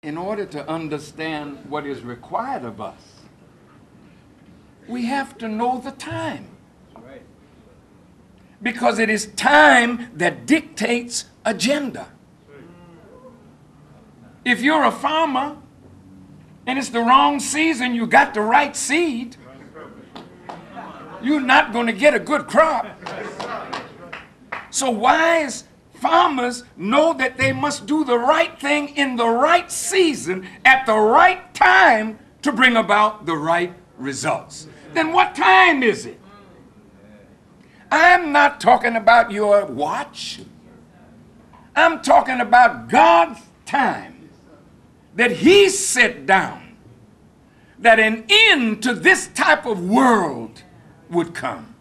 In order to understand what is required of us, we have to know the time. Because it is time that dictates agenda. If you're a farmer and it's the wrong season, you got the right seed, you're not going to get a good crop. So wise farmers know that they must do the right thing in the right season at the right time to bring about the right results. Then what time is it? I'm not talking about your watch. I'm talking about God's time, that He set down that an end to this type of world would come.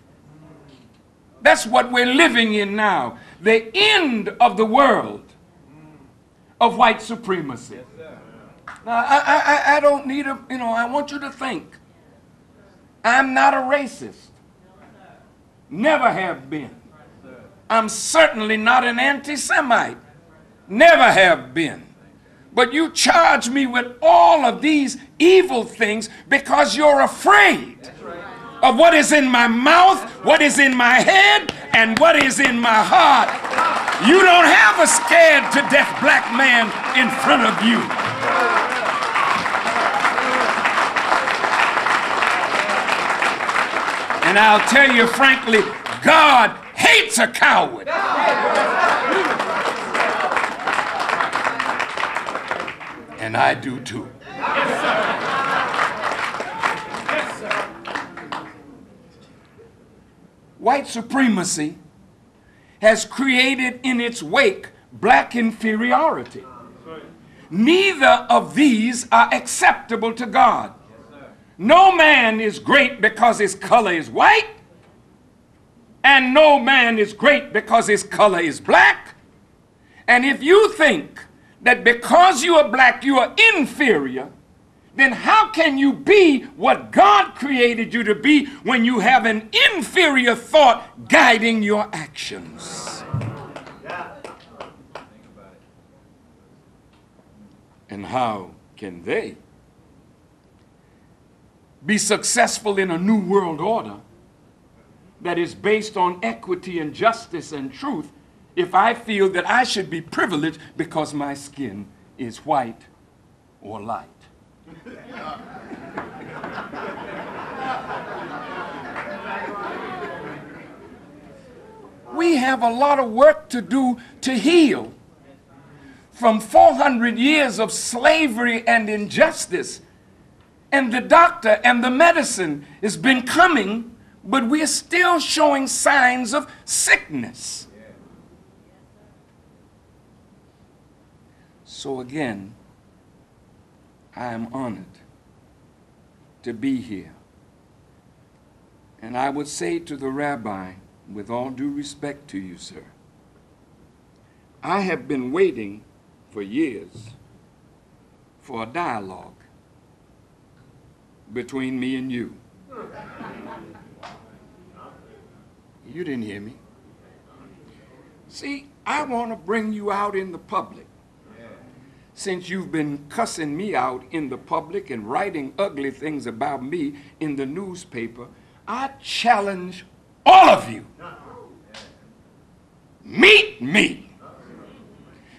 That's what we're living in now, the end of the world of white supremacy. Now, I don't need a, I want you to think, I'm not a racist. Never have been. I'm certainly not an anti-Semite. Never have been. But you charge me with all of these evil things because you're afraid of what is in my mouth, what is in my head, and what is in my heart. You don't have a scared to death black man in front of you. And I'll tell you frankly, God hates a coward. And I do too. White supremacy has created in its wake black inferiority. Neither of these are acceptable to God. No man is great because his color is white, and no man is great because his color is black. And if you think that because you are black you are inferior, then how can you be what God created you to be when you have an inferior thought guiding your actions? And how can they be successful in a new world order that is based on equity and justice and truth if I feel that I should be privileged because my skin is white or light? We have a lot of work to do to heal from 400 years of slavery and injustice. And the doctor and the medicine has been coming, but we're still showing signs of sickness. So again, I am honored to be here. And I would say to the rabbi, with all due respect to you, sir, I have been waiting for years for a dialogue between me and you. You didn't hear me. See, I want to bring you out in the public. Since you've been cussing me out in the public and writing ugly things about me in the newspaper, I challenge all of you. Meet me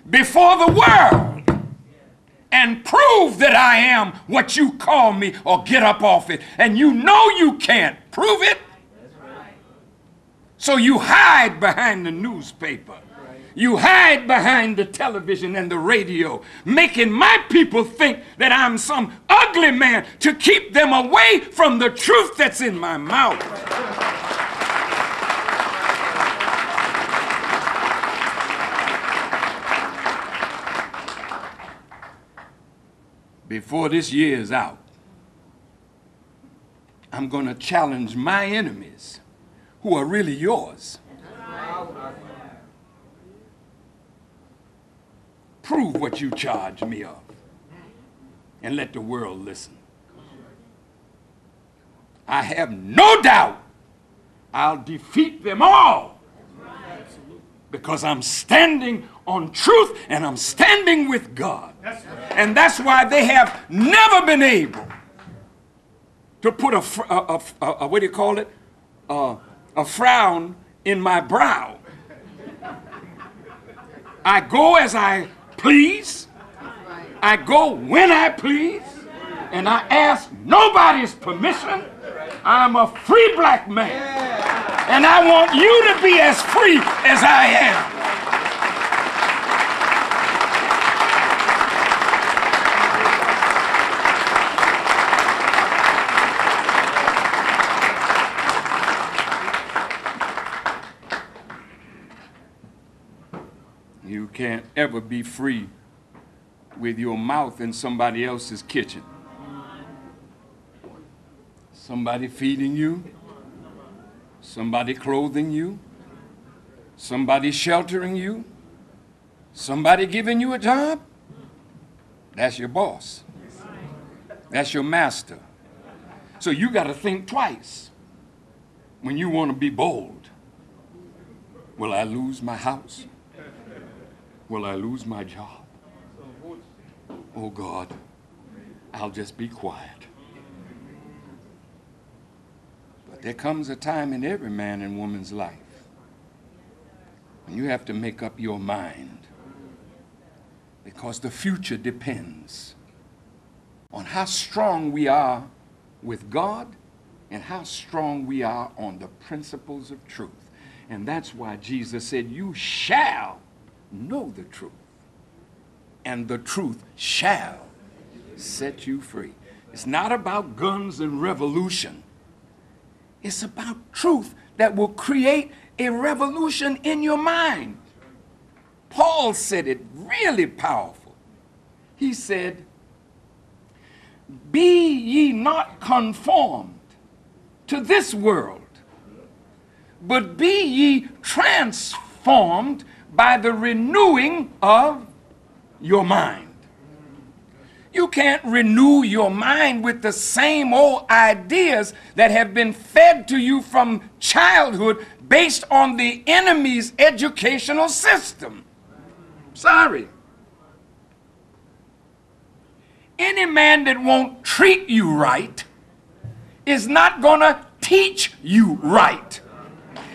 before the world and prove that I am what you call me, or get up off it. And you know you can't prove it. So you hide behind the newspaper. You hide behind the television and the radio, making my people think that I'm some ugly man to keep them away from the truth that's in my mouth. Before this year is out, I'm going to challenge my enemies, who are really yours. Prove what you charge me of, and let the world listen. I have no doubt I'll defeat them all Because I'm standing on truth and I'm standing with God. And that's why they have never been able to put a what do you call it? A frown in my brow. I go as I please. I go when I please. And I ask nobody's permission. I'm a free black man. And I want you to be as free as I am. You can't ever be free with your mouth in somebody else's kitchen. Somebody feeding you, somebody clothing you, somebody sheltering you, somebody giving you a job. That's your boss. That's your master. So you got to think twice when you want to be bold. Will I lose my house? Will I lose my job? Oh God, I'll just be quiet. But there comes a time in every man and woman's life when you have to make up your mind, because the future depends on how strong we are with God and how strong we are on the principles of truth. And that's why Jesus said, you shall know the truth, and the truth shall set you free. It's not about guns and revolution. It's about truth that will create a revolution in your mind. Paul said it really powerful. He said, be ye not conformed to this world, but be ye transformed by the renewing of your mind. You can't renew your mind with the same old ideas that have been fed to you from childhood based on the enemy's educational system. Sorry. Any man that won't treat you right is not going to teach you right.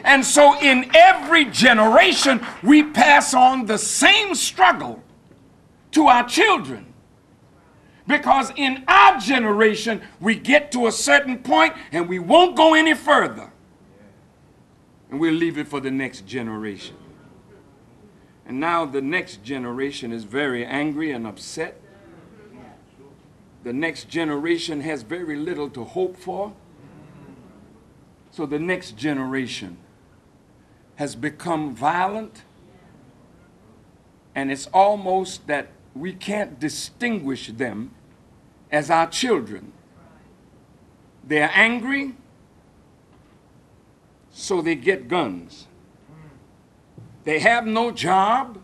And so in every generation, we pass on the same struggle to our children. Because in our generation, we get to a certain point and we won't go any further. And we'll leave it for the next generation. And now the next generation is very angry and upset. The next generation has very little to hope for. So the next generation has become violent. And it's almost that we can't distinguish them as our children. They're angry, so they get guns. They have no job,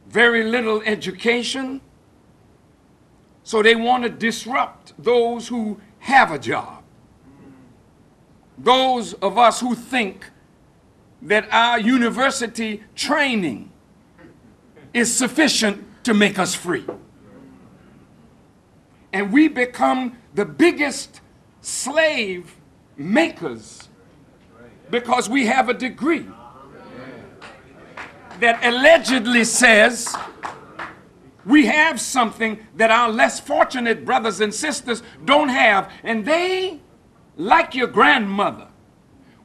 very little education, so they want to disrupt those who have a job. Those of us who think that our university training is sufficient to make us free. And we become the biggest slave makers because we have a degree that allegedly says we have something that our less fortunate brothers and sisters don't have. And they, like your grandmother,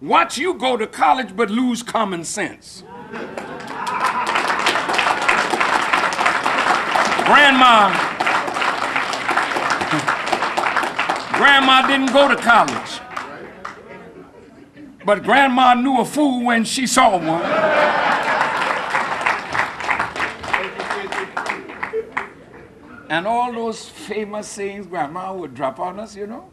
watch you go to college but lose common sense. Grandma didn't go to college, but grandma knew a fool when she saw one. And all those famous sayings grandma would drop on us, you know.